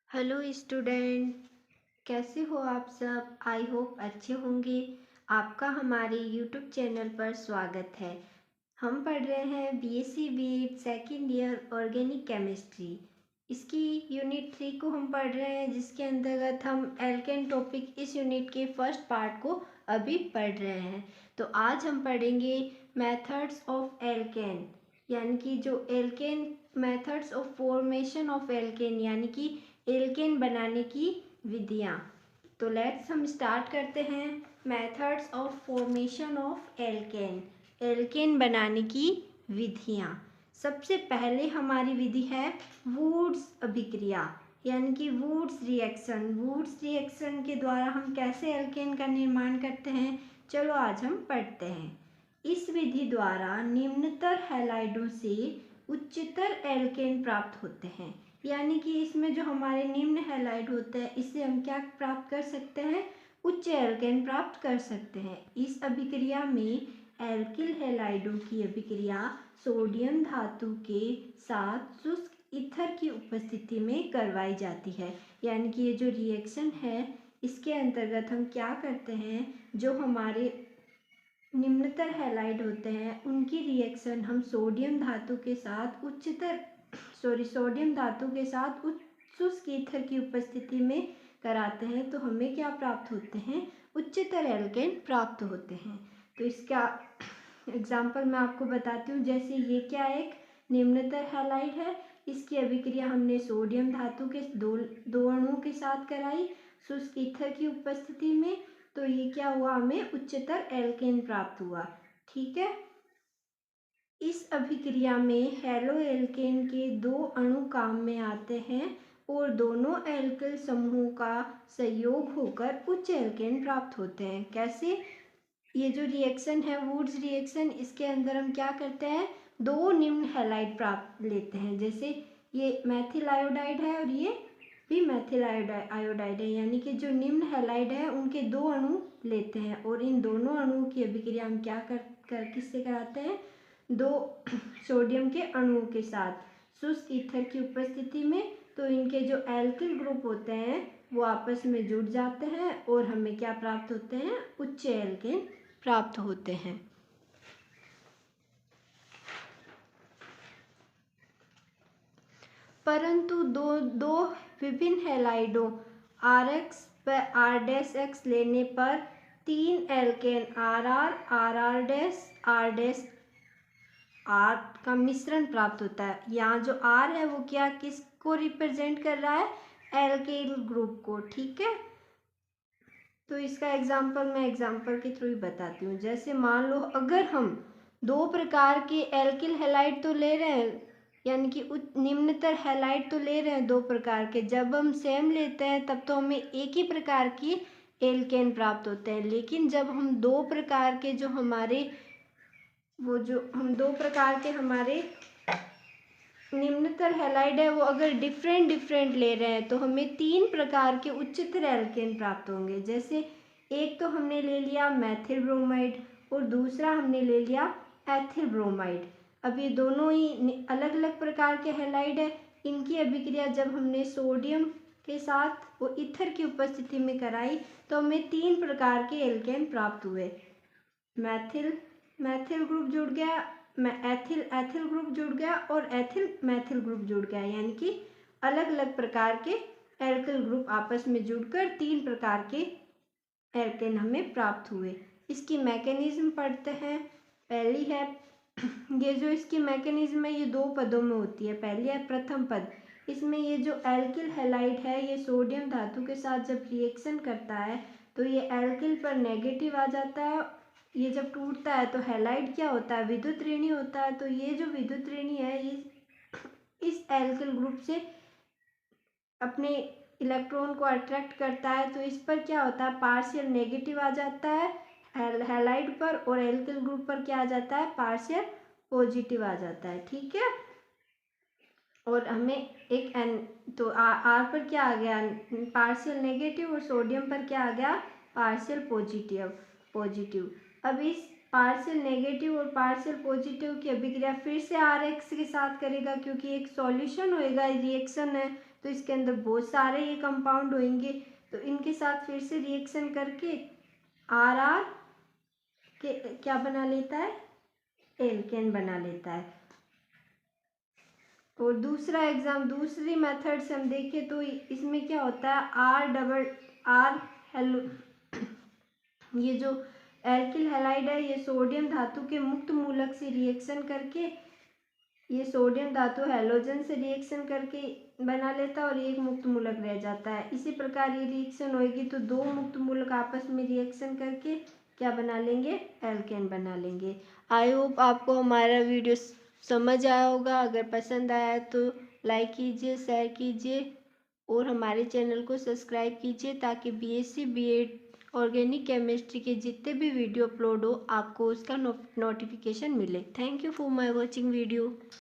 Hello student, कैसे हो आप सब। आई होप अच्छे होंगे। आपका हमारे यूट्यूब चैनल पर स्वागत है। हम पढ़ रहे हैं BSc BEd second year organic chemistry. इसकी यूनिट 3 को हम पढ़ रहे हैं, जिसके अंतर्गत हम एल्केन टॉपिक इस यूनिट के फर्स्ट पार्ट को अभी पढ़ रहे हैं। तो आज हम पढ़ेंगे मेथड्स ऑफ एल्केन, यानी कि जो alkane methods of formation of alkane, यानी कि एल्केन बनाने की विधियाँ। तो लेट्स हम स्टार्ट करते हैं। Methods of formation of alkane, alkane बनाने की विधियाँ। सबसे पहले हमारी विधि है वुड्स अभिक्रिया, यानी कि वुड्स रिएक्शन। वुड्स रिएक्शन के द्वारा हम कैसे एल्केन का निर्माण करते हैं, चलो आज हम पढ़ते हैं। इस विधि द्वारा निम्नतर हैलाइडों से उच्चतर एल्केन प्राप्त होते हैं, यानी कि इसमें जो हमारे निम्न हैलाइड होते हैं, इससे हम क्या प्राप्त कर सकते हैं, उच्च एल्केन प्राप्त कर सकते हैं। इस अभिक्रिया में एल्किल हैलाइडों की अभिक्रिया सोडियम धातु के साथ शुष्क ईथर की उपस्थिति में करवाई जाती है। यानी कि ये जो रिएक्शन है, इसके अंतर्गत हम क्या करते हैं, जो हमारे निम्नतर हैलाइड होते हैं उनकी रिएक्शन हम सोडियम धातु के साथ सोडियम धातु के साथ शुष्क ईथर की उपस्थिति में कराते हैं, तो हमें क्या प्राप्त होते हैं, उच्चतर एल्केन प्राप्त होते हैं। तो इसका एग्जाम्पल मैं आपको बताती हूँ। जैसे ये क्या एक निम्नतर हैलाइड है, इसकी अभिक्रिया हमने सोडियम धातु के दो अणुओं के साथ कराई शुष्क ईथर की उपस्थिति में, तो ये क्या हुआ, हमें उच्चतर एल्केन प्राप्त हुआ। ठीक है। इस अभिक्रिया में हेलो एल्केन के दो अणु काम में आते हैं और दोनों एल्किल समूहों का संयोग होकर उच्च एल्केन प्राप्त होते हैं। कैसे, ये जो रिएक्शन है वुड्स रिएक्शन, इसके अंदर हम क्या करते हैं, दो निम्न हैलाइड प्राप्त लेते हैं। जैसे ये मैथिल आयोडाइड है और ये भी मैथिल आयोडाइड है, यानी कि जो निम्न हैलाइड है उनके दो अणु लेते हैं और इन दोनों अणुओं की अभिक्रिया हम क्या कर किससे कराते हैं, दो सोडियम के अणुओं के साथ शुष्क ईथर की उपस्थिति में। तो इनके जो एल्किल ग्रुप होते हैं वो आपस में जुड़ जाते हैं और हमें क्या प्राप्त होते हैं, उच्च एल्केन प्राप्त होते हैं। परंतु दो विभिन्न हैलाइडों आर एक्स व आर डैश एक्स लेने पर तीन alkane R R R R dash R dash R का मिश्रण प्राप्त होता है। यहाँ जो आर है वो क्या किसको रिप्रेजेंट कर रहा है, एल्केन ग्रुप को। ठीक है। तो इसका एग्जाम्पल मैं एग्जाम्पल के थ्रू ही बताती हूँ। जैसे मान लो अगर हम दो प्रकार के एल्किल हैलाइड तो ले रहे हैं, यानी कि निम्नतर हैलाइड तो ले रहे हैं दो प्रकार के, जब हम सेम लेते हैं तब तो हमें एक ही प्रकार की एल्केन प्राप्त होते हैं। लेकिन जब हम दो प्रकार के जो हमारे हमारे निम्नतर हैलाइड है वो अगर डिफरेंट ले रहे हैं, तो हमें तीन प्रकार के उच्चतर एल्केन प्राप्त होंगे। जैसे एक तो हमने ले लिया मैथिल ब्रोमाइड और दूसरा हमने ले लिया एथिल ब्रोमाइड। अब ये दोनों ही अलग अलग प्रकार के हैलाइड है। इनकी अभिक्रिया जब हमने सोडियम के साथ वो ईथर की उपस्थिति में कराई, तो हमें तीन प्रकार के एल्केन प्राप्त हुए। मैथिल ग्रुप जुड़ गया, एथिल ग्रुप जुड़ गया और एथिल मैथिल ग्रुप जुड़ गया, यानी कि अलग अलग प्रकार के एल्किल ग्रुप आपस में जुड़कर तीन प्रकार के एल्केन हमें प्राप्त हुए। इसकी मैकेनिज्म पढ़ते हैं। पहली है ये जो इसकी मैकेनिज्म है ये दो पदों में होती है। पहली है प्रथम पद, इसमें ये जो एल्किल हैलाइड है ये सोडियम धातु के साथ जब रिएक्शन करता है तो ये एल्किल पर नेगेटिव आ जाता है। ये जब टूटता है तो हैलाइड क्या होता है, विद्युत ऋणी होता है। तो ये जो विद्युत ऋणी है इस एल्किल ग्रुप से अपने इलेक्ट्रॉन को अट्रैक्ट करता है, तो इस पर क्या होता है, पार्शियल नेगेटिव आ जाता है हैलाइड पर, और एल्किल ग्रुप पर क्या आ जाता है, पार्शियल पॉजिटिव आ जाता है। ठीक है। और हमें एक एन, तो आर पर क्या आ गया, पार्शियल नेगेटिव, और सोडियम पर क्या आ गया, पार्शियल पॉजिटिव। अब इस पार्शियल नेगेटिव और पार्शियल पॉजिटिव की अभिक्रिया फिर से आर एक्स के साथ करेगा, क्योंकि एक सॉल्यूशन होएगा, रिएक्शन है, तो इसके अंदर बहुत सारे ये कंपाउंड होंगे, तो इनके साथ फिर से रिएक्शन करके RR के क्या बना लेता है, एल्केन बना लेता है। और दूसरी मेथड से हम देखें तो इसमें क्या होता है, R हेलो ये जो एल्किल हैलाइड है ये सोडियम धातु के मुक्त मूलक से रिएक्शन करके, ये सोडियम धातु हैलोजन से रिएक्शन करके बना लेता है और एक मुक्त मूलक रह जाता है। इसी प्रकार ये रिएक्शन होगी तो दो मुक्त मूलक आपस में रिएक्शन करके क्या बना लेंगे, एल्केन बना लेंगे। आई होप आपको हमारा वीडियो समझ आया होगा। अगर पसंद आया तो लाइक कीजिए, शेयर कीजिए और हमारे चैनल को सब्सक्राइब कीजिए ताकि BSc B.Ed ऑर्गेनिक केमिस्ट्री के जितने भी वीडियो अपलोड हो आपको उसका नोटिफिकेशन मिले। Thank you for my watching video.